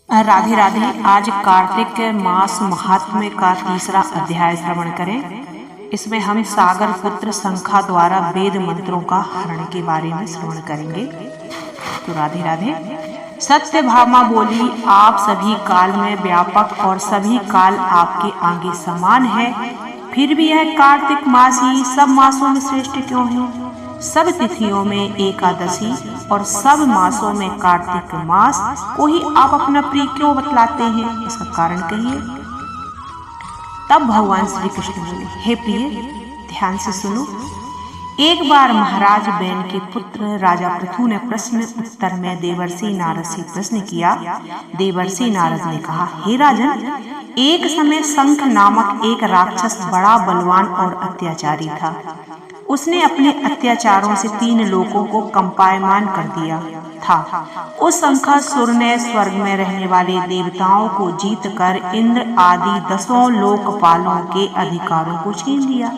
राधे राधे। आज कार्तिक मास महात्म्य का तीसरा अध्याय श्रवण करें। इसमें हम सागर पुत्र शंखा द्वारा वेद मंत्रों का हरण के बारे में श्रवण करेंगे। तो राधे राधे। सत्य भामा बोली, आप सभी काल में व्यापक और सभी काल आपके आगे समान है, फिर भी यह कार्तिक मास ही सब मासों में श्रेष्ठ क्यों है? सब तिथियों में एकादशी और सब मासों में कार्तिक मास को ही आप अपना प्रिय क्यों बतलाते हैं? इसका कारण कहिए। तब भगवान श्री कृष्ण बोले, हे प्रिय, ध्यान से सुनो। एक बार महाराज बैन के पुत्र राजा पृथु ने प्रश्न उत्तर में देवर्षि नारद से प्रश्न किया। देवर्षि नारद ने कहा, हे राजन, एक समय शंख नामक एक राक्षस बड़ा बलवान और अत्याचारी था। उसने अपने अत्याचारों से 3 लोगों को कंपायमान कर दिया था। उस शंखासुर ने स्वर्ग में रहने वाले देवताओं को जीतकर इंद्र आदि 10 लोकपालों के अधिकारों को छीन लिया।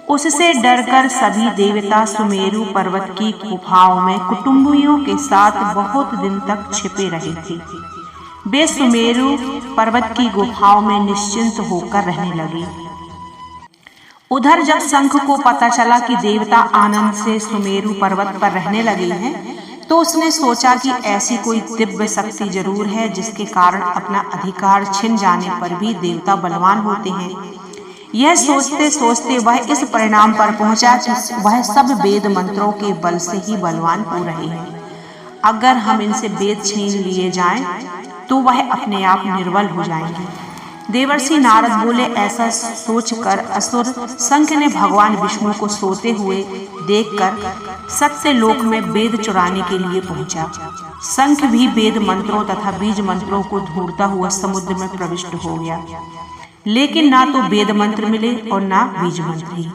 उससे डरकर सभी देवता सुमेरु पर्वत की गुफाओं में कुटुंबियों के साथ बहुत दिन तक छिपे रहे थे। वे सुमेरु पर्वत की गुफाओं में निश्चिंत होकर रहने लगे। उधर जब शंख को पता चला कि देवता आनंद से सुमेरु पर्वत पर रहने लगे हैं, तो उसने सोचा कि ऐसी कोई दिव्य शक्ति जरूर है जिसके कारण अपना अधिकार छिन जाने पर भी देवता बलवान होते हैं। यह सोचते सोचते वह इस परिणाम पर पहुंचा कि वह सब वेद मंत्रों के बल से ही बलवान हो रहे हैं। अगर हम इनसे वेद छीन लिए जाएं, तो वह अपने आप निर्बल हो जाएंगे। देवर्षि नारद बोले, ऐसा सोचकर असुर शंख ने भगवान विष्णु को सोते हुए देखकर सत्य लोक में वेद चुराने के लिए पहुंचा। शंख भी वेद मंत्रों तथा बीज मंत्रों को ढूंढता हुआ समुद्र में प्रविष्ट हो गया, लेकिन ना तो वेद मंत्र मिले और ना बीज मंत्र ही।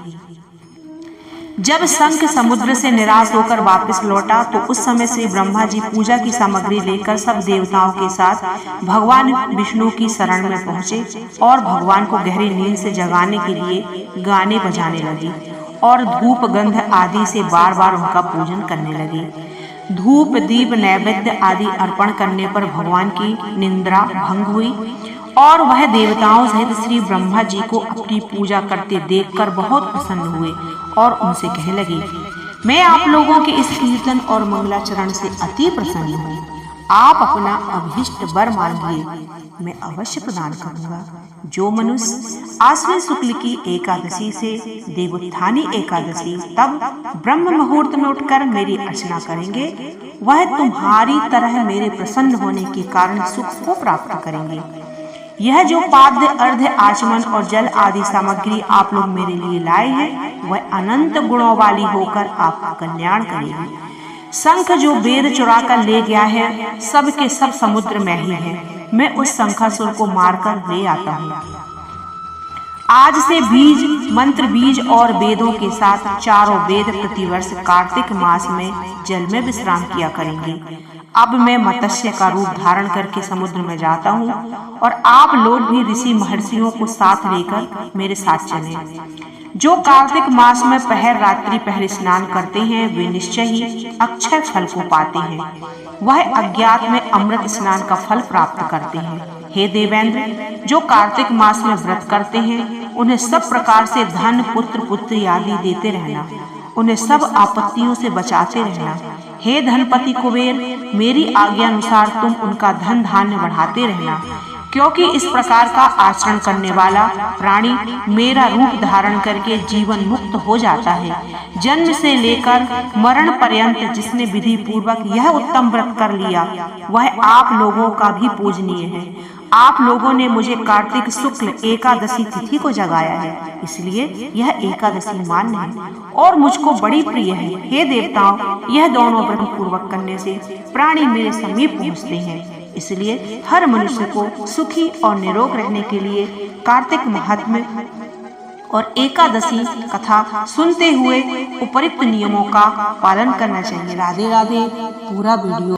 जब शंख समुद्र से निराश होकर वापस लौटा, तो उस समय से ब्रह्मा जी पूजा की सामग्री लेकर सब देवताओं के साथ भगवान विष्णु की शरण में पहुंचे और भगवान को गहरी नींद से जगाने के लिए गाने बजाने लगे और धूप गंध आदि से बार बार उनका पूजन करने लगे। धूप दीप नैवेद्य आदि अर्पण करने पर भगवान की निंद्रा भंग हुई और वह देवताओं सहित श्री ब्रह्मा जी को अपनी पूजा करते देखकर बहुत प्रसन्न हुए और उनसे कहने लगे, मैं आप लोगों के इस कीर्तन और मंगलाचरण से अति प्रसन्न हूँ। आप अपना अभीष्ट वर मांगिए, मैं अवश्य प्रदान करूँगा। जो मनुष्य आश्विन शुक्ल की एकादशी से देवोत्थानी एकादशी तब ब्रह्म मुहूर्त में उठकर मेरी अर्चना करेंगे, वह तुम्हारी तरह मेरे प्रसन्न होने के कारण सुख को प्राप्त करेंगे। यह जो पाद्य अर्घ्य आचमन और जल आदि सामग्री आप लोग मेरे लिए लाए हैं, वह अनंत गुणों वाली होकर आपका कल्याण करेगी। शंख जो वेद चुरा कर ले गया है, सब के सब समुद्र में ही है। मैं उस शंखासुर को मारकर ले आता हूँ। आज से बीज मंत्र बीज और वेदों के साथ चारों वेद प्रतिवर्ष कार्तिक मास में जल में विश्राम किया करेंगे। अब मैं मत्स्य का रूप धारण करके समुद्र में जाता हूँ और आप लोग भी ऋषि महर्षियों को साथ लेकर मेरे साथ चलें। जो कार्तिक मास में पहर रात्रि पहर स्नान करते हैं, वे निश्चय ही अक्षय फल को पाते हैं। वह अज्ञात में अमृत स्नान का फल प्राप्त करते हैं। हे देवेंद्र, जो कार्तिक मास में व्रत करते हैं, उन्हें सब प्रकार से धन पुत्र पुत्री आदि देते रहना, उन्हें सब आपत्तियों से बचाते रहना। हे धनपति कुबेर, मेरी आज्ञा अनुसार तुम उनका धन धान्य बढ़ाते रहना, क्योंकि इस प्रकार का आचरण करने वाला प्राणी मेरा रूप धारण करके जीवन मुक्त हो जाता है। जन्म से लेकर मरण पर्यंत जिसने विधि पूर्वक यह उत्तम व्रत कर लिया, वह आप लोगों का भी पूजनीय है। आप लोगों ने मुझे कार्तिक शुक्ल एकादशी तिथि को जगाया है, इसलिए यह एकादशी मान्य है और मुझको बड़ी प्रिय है। हे देवताओं, यह दोनों व्रत पूर्वक करने से प्राणी मेरे समीप पहुँचते हैं। इसलिए हर मनुष्य को सुखी और निरोग रहने के लिए कार्तिक महात्म्य और एकादशी कथा सुनते हुए उपयुक्त नियमों का पालन करना चाहिए। राधे राधे। पूरा वीडियो